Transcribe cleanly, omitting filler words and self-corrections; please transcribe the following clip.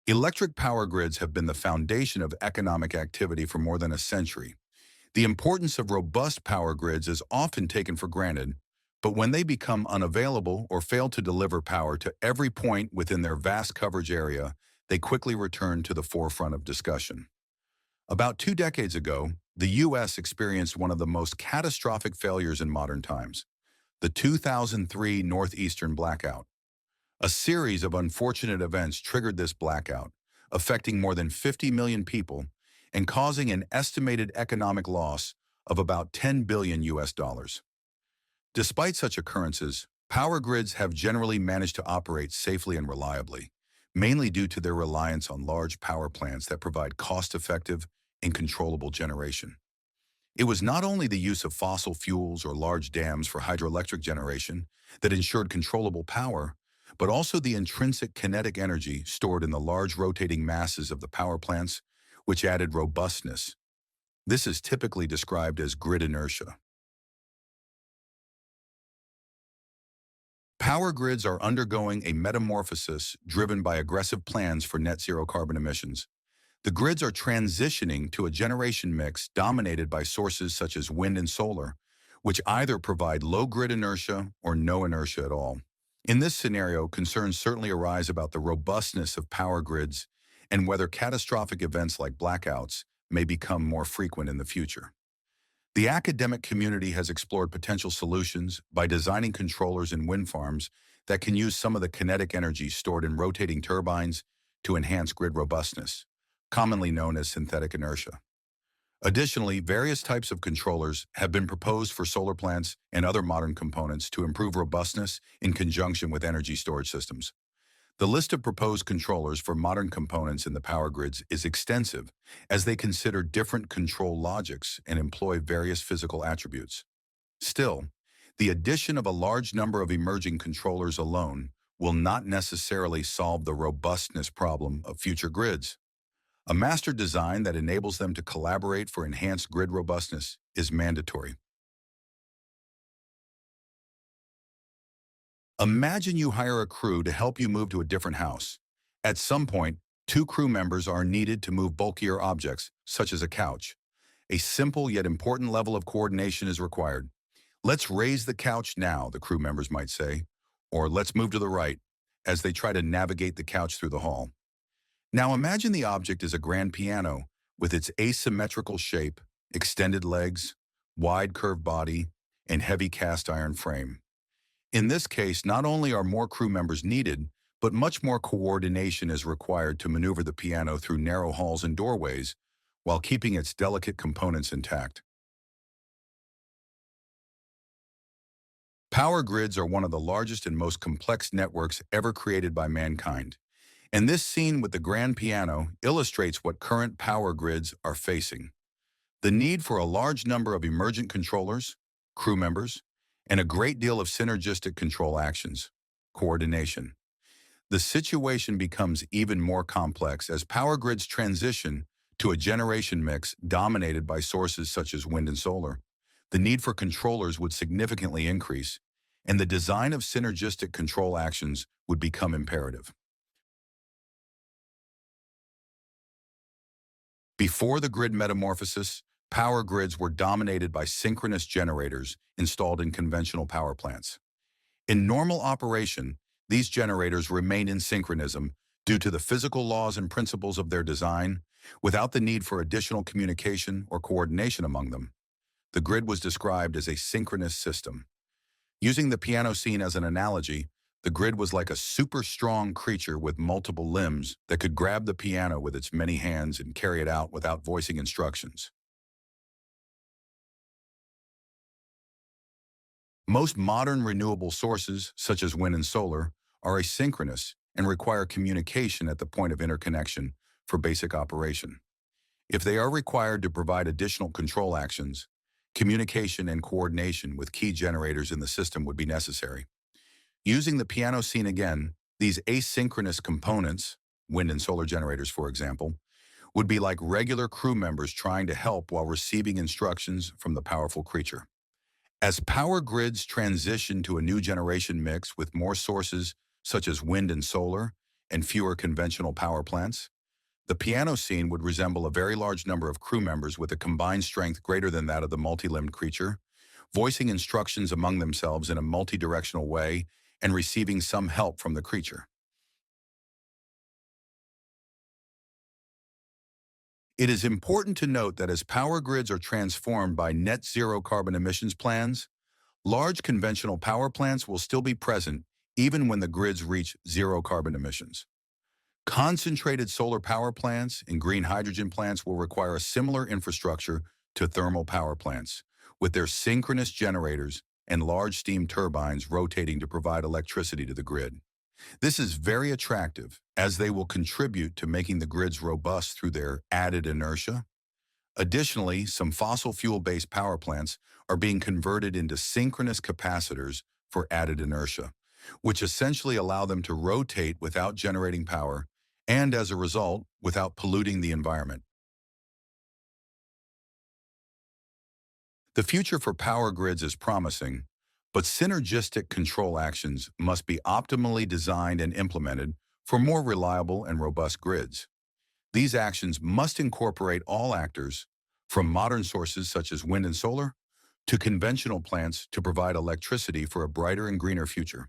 Electric power grids have been the foundation of economic activity for more than a century. The importance of robust power grids is often taken for granted, but when they become unavailable or fail to deliver power to every point within their vast coverage area, they quickly return to the forefront of discussion. About 2 decades ago, the U.S. experienced one of the most catastrophic failures in modern times, the 2003 Northeastern blackout. A series of unfortunate events triggered this blackout, affecting more than 50 million people and causing an estimated economic loss of about 10 billion US dollars. Despite such occurrences, power grids have generally managed to operate safely and reliably, mainly due to their reliance on large power plants that provide cost-effective and controllable generation. It was not only the use of fossil fuels or large dams for hydroelectric generation that ensured controllable power, but also the intrinsic kinetic energy stored in the large rotating masses of the power plants, which added robustness. This is typically described as grid inertia. Power grids are undergoing a metamorphosis driven by aggressive plans for net zero carbon emissions. The grids are transitioning to a generation mix dominated by sources such as wind and solar, which either provide low grid inertia or no inertia at all. In this scenario, concerns certainly arise about the robustness of power grids and whether catastrophic events like blackouts may become more frequent in the future. The academic community has explored potential solutions by designing controllers in wind farms that can use some of the kinetic energy stored in rotating turbines to enhance grid robustness, commonly known as synthetic inertia. Additionally, various types of controllers have been proposed for solar plants and other modern components to improve robustness in conjunction with energy storage systems. The list of proposed controllers for modern components in the power grids is extensive, as they consider different control logics and employ various physical attributes. Still, the addition of a large number of emerging controllers alone will not necessarily solve the robustness problem of future grids. A master design that enables them to collaborate for enhanced grid robustness is mandatory. Imagine you hire a crew to help you move to a different house. At some point, two crew members are needed to move bulkier objects, such as a couch. A simple yet important level of coordination is required. Let's raise the couch now, the crew members might say, or let's move to the right, as they try to navigate the couch through the hall. Now imagine the object is a grand piano with its asymmetrical shape, extended legs, wide curved body, and heavy cast iron frame. In this case, not only are more crew members needed, but much more coordination is required to maneuver the piano through narrow halls and doorways while keeping its delicate components intact. Power grids are one of the largest and most complex networks ever created by mankind. And this scene with the grand piano illustrates what current power grids are facing. The need for a large number of emergent controllers, crew members, and a great deal of synergistic control actions, coordination. The situation becomes even more complex as power grids transition to a generation mix dominated by sources such as wind and solar. The need for controllers would significantly increase, and the design of synergistic control actions would become imperative. Before the grid metamorphosis, power grids were dominated by synchronous generators installed in conventional power plants. In normal operation, these generators remain in synchronism due to the physical laws and principles of their design, without the need for additional communication or coordination among them. The grid was described as a synchronous system. Using the piano scene as an analogy, the grid was like a super strong creature with multiple limbs that could grab the piano with its many hands and carry it out without voicing instructions. Most modern renewable sources, such as wind and solar, are asynchronous and require communication at the point of interconnection for basic operation. If they are required to provide additional control actions, communication and coordination with key generators in the system would be necessary. Using the piano scene again, these asynchronous components, wind and solar generators for example, would be like regular crew members trying to help while receiving instructions from the powerful creature. As power grids transition to a new generation mix with more sources such as wind and solar, and fewer conventional power plants. The piano scene would resemble a very large number of crew members with a combined strength greater than that of the multi-limbed creature, voicing instructions among themselves in a multi-directional way and receiving some help from the creature. It is important to note that as power grids are transformed by net zero carbon emissions plans, large conventional power plants will still be present even when the grids reach zero carbon emissions. Concentrated solar power plants and green hydrogen plants will require a similar infrastructure to thermal power plants, with their synchronous generators and large steam turbines rotating to provide electricity to the grid. This is very attractive as they will contribute to making the grids robust through their added inertia. Additionally, some fossil fuel-based power plants are being converted into synchronous capacitors for added inertia, which essentially allow them to rotate without generating power and, as a result, without polluting the environment. The future for power grids is promising, but synergistic control actions must be optimally designed and implemented for more reliable and robust grids. These actions must incorporate all actors, from modern sources such as wind and solar to conventional plants to provide electricity for a brighter and greener future.